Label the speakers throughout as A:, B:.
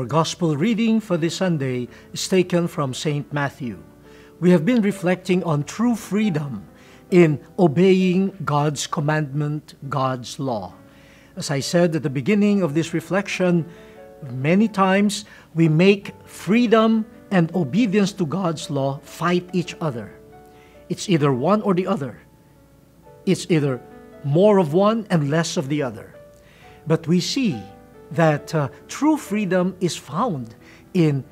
A: Our gospel reading for this Sunday is taken from St. Matthew. We have been reflecting on true freedom in obeying God's commandment, God's law. As I said at the beginning of this reflection, many times we make freedom and obedience to God's law fight each other. It's either one or the other. It's either more of one and less of the other. But we see that true freedom is found in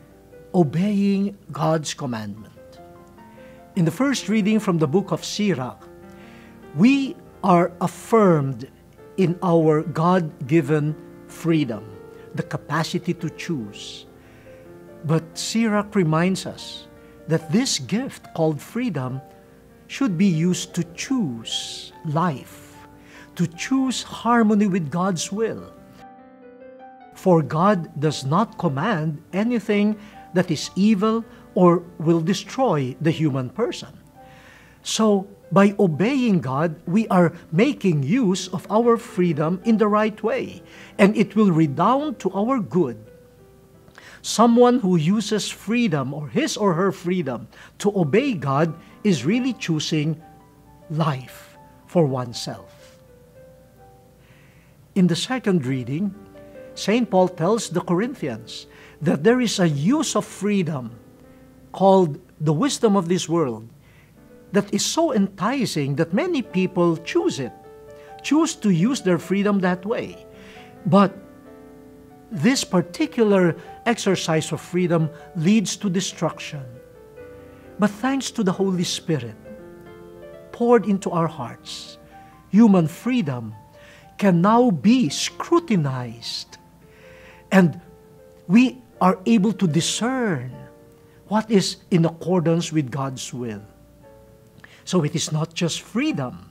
A: obeying God's commandment. In the first reading from the book of Sirach, we are affirmed in our God-given freedom, the capacity to choose. But Sirach reminds us that this gift called freedom should be used to choose life, to choose harmony with God's will. For God does not command anything that is evil or will destroy the human person. So, by obeying God, we are making use of our freedom in the right way, and it will redound to our good. Someone who uses freedom or his or her freedom to obey God is really choosing life for oneself. In the second reading, St. Paul tells the Corinthians that there is a use of freedom called the wisdom of this world that is so enticing that many people choose to use their freedom that way. But this particular exercise of freedom leads to destruction. But thanks to the Holy Spirit poured into our hearts, human freedom can now be scrutinized, and we are able to discern what is in accordance with God's will. So it is not just freedom,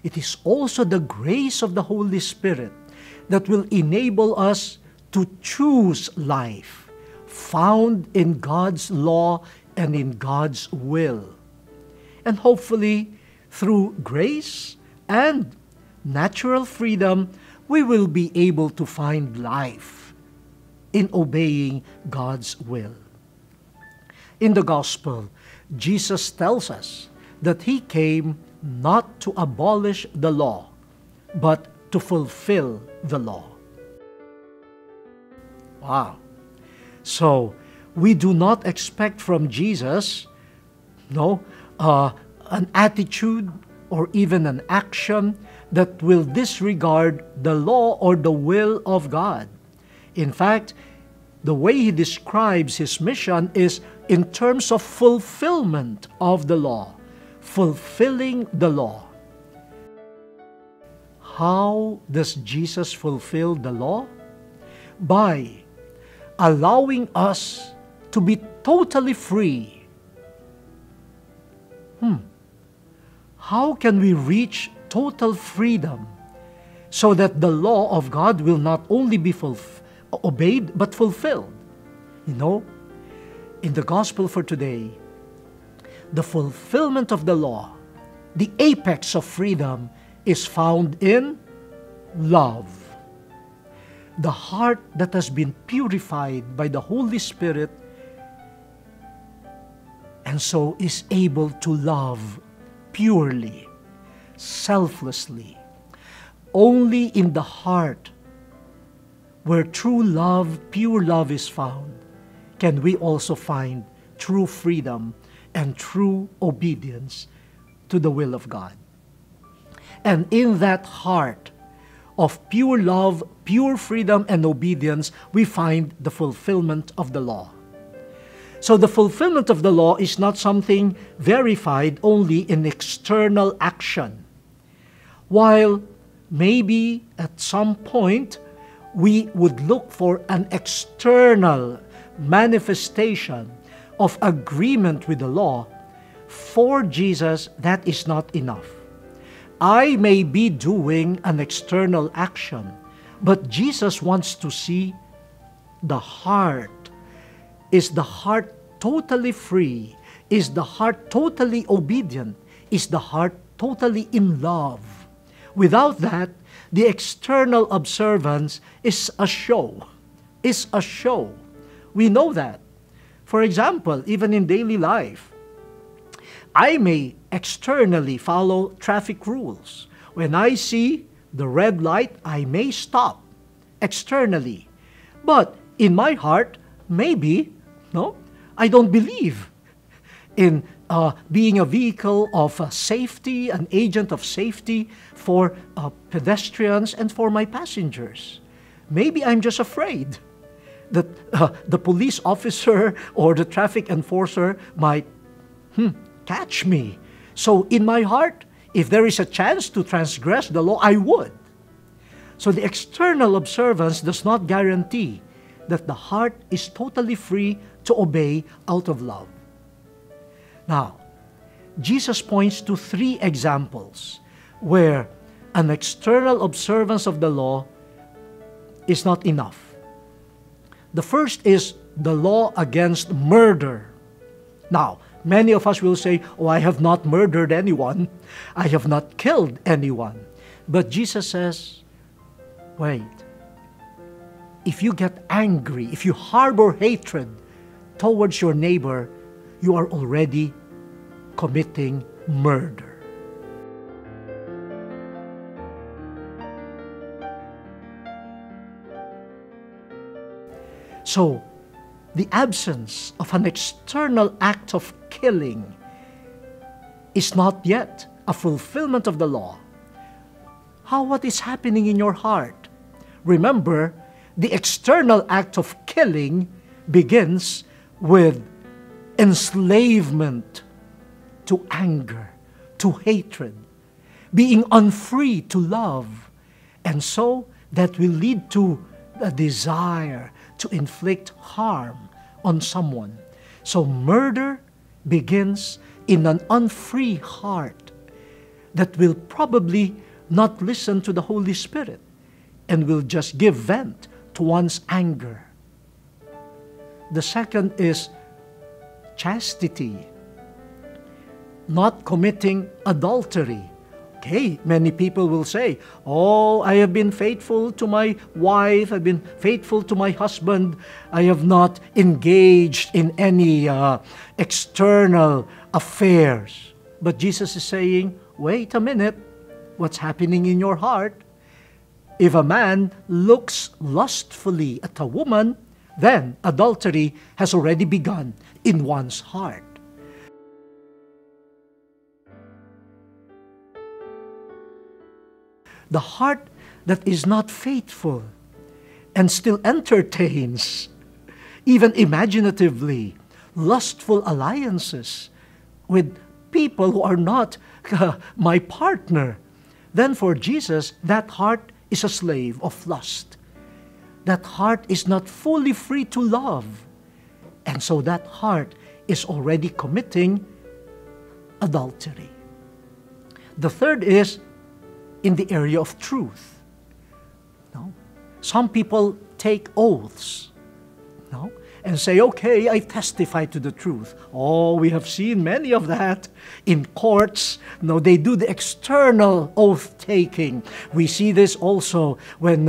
A: it is also the grace of the Holy Spirit that will enable us to choose life found in God's law and in God's will. And hopefully, through grace and natural freedom, we will be able to find life in obeying God's will. In the Gospel, Jesus tells us that He came not to abolish the law, but to fulfill the law. Wow! So, we do not expect from Jesus, an attitude or even an action that will disregard the law or the will of God. In fact, the way He describes His mission is in terms of fulfillment of the law, fulfilling the law. How does Jesus fulfill the law? By allowing us to be totally free. How can we reach total freedom so that the law of God will not only be obeyed but fulfilled? In the Gospel for today, the fulfillment of the law, the apex of freedom, is found in love. The heart that has been purified by the Holy Spirit and so is able to love purely, selflessly. Only in the heart where true love, pure love is found, can we also find true freedom and true obedience to the will of God. And in that heart of pure love, pure freedom, and obedience, we find the fulfillment of the law. So the fulfillment of the law is not something verified only in external action. While maybe at some point we would look for an external manifestation of agreement with the law, for Jesus that is not enough. I may be doing an external action, but Jesus wants to see the heart. Is the heart totally free? Is the heart totally obedient? Is the heart totally in love? Without that, the external observance is a show. We know that. For example, even in daily life, I may externally follow traffic rules. When I see the red light, I may stop externally. But in my heart, maybe, no, I don't believe in being a vehicle of safety, an agent of safety for pedestrians and for my passengers. Maybe I'm just afraid that the police officer or the traffic enforcer might catch me. So in my heart, if there is a chance to transgress the law, I would. So the external observance does not guarantee that the heart is totally free to obey out of love. Now, Jesus points to 3 examples where an external observance of the law is not enough. The first is the law against murder. Now, many of us will say, "Oh, I have not murdered anyone. I have not killed anyone." But Jesus says, wait. If you get angry, if you harbor hatred towards your neighbor, you are already committing murder. So, the absence of an external act of killing is not yet a fulfillment of the law. What is happening in your heart? Remember, the external act of killing begins with enslavement to anger, to hatred, being unfree to love. And so that will lead to a desire to inflict harm on someone. So murder begins in an unfree heart that will probably not listen to the Holy Spirit and will just give vent to one's anger. The second is chastity, not committing adultery. Okay, many people will say, "Oh, I have been faithful to my wife, I've been faithful to my husband, I have not engaged in any external affairs." But Jesus is saying, wait a minute, what's happening in your heart? If a man looks lustfully at a woman, then adultery has already begun in one's heart. The heart that is not faithful and still entertains, even imaginatively, lustful alliances with people who are not my partner, then for Jesus, that heart is a slave of lust. That heart is not fully free to love. And so that heart is already committing adultery. The third is in the area of truth. No? Some people take oaths, no? And say, okay, I testify to the truth. Oh, we have seen many of that in courts. No, they do the external oath-taking. We see this also when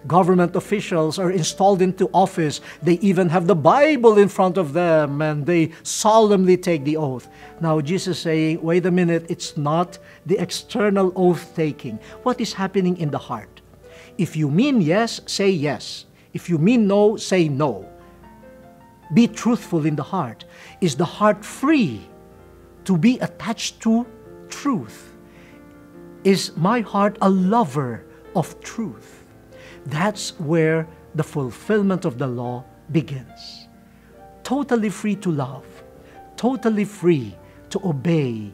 A: government officials are installed into office. They even have the Bible in front of them and they solemnly take the oath. Now, Jesus is saying, wait a minute, it's not the external oath-taking. What is happening in the heart? If you mean yes, say yes. If you mean no, say no. Be truthful in the heart. Is the heart free to be attached to truth? Is my heart a lover of truth? That's where the fulfillment of the law begins. Totally free to love, totally free to obey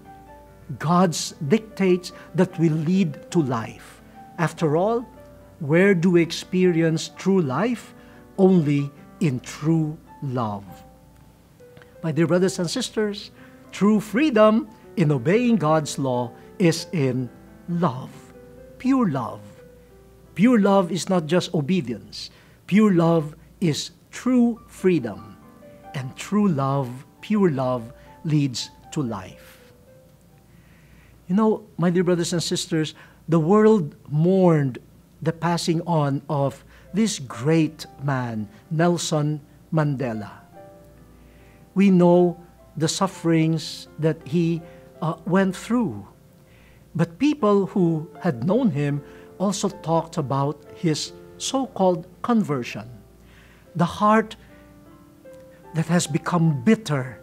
A: God's dictates that will lead to life. After all, where do we experience true life? Only in true love. My dear brothers and sisters, true freedom in obeying God's law is in love, pure love. Pure love is not just obedience. Pure love is true freedom. And true love, pure love, leads to life. You know, my dear brothers and sisters, the world mourned the passing on of this great man, Nelson Mandela. We know the sufferings that he went through. But people who had known him also talked about his so-called conversion, the heart that has become bitter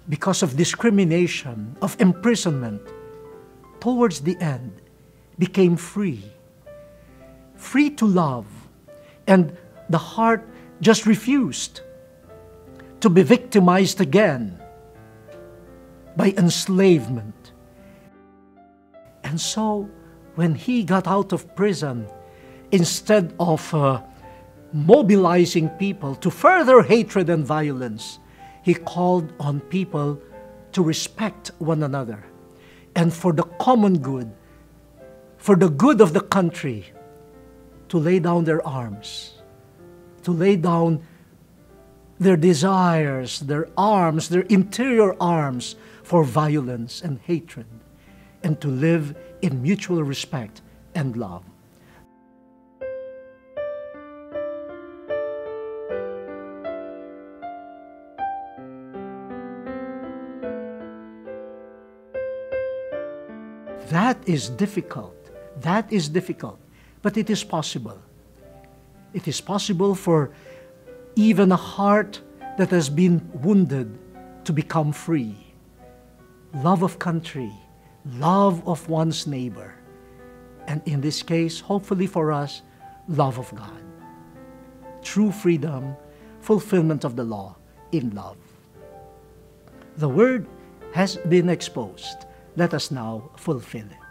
A: because of discrimination, of imprisonment, towards the end became free, free to love, and the heart just refused to be victimized again by enslavement. And so, when he got out of prison, instead of mobilizing people to further hatred and violence, he called on people to respect one another, and for the common good, for the good of the country, to lay down their arms, to lay down their desires, their arms, their interior arms for violence and hatred, and to live in mutual respect and love. That is difficult. That is difficult. But it is possible. It is possible for even a heart that has been wounded to become free. Love of country, love of one's neighbor, and in this case, hopefully for us, love of God. True freedom, fulfillment of the law in love. The word has been exposed. Let us now fulfill it.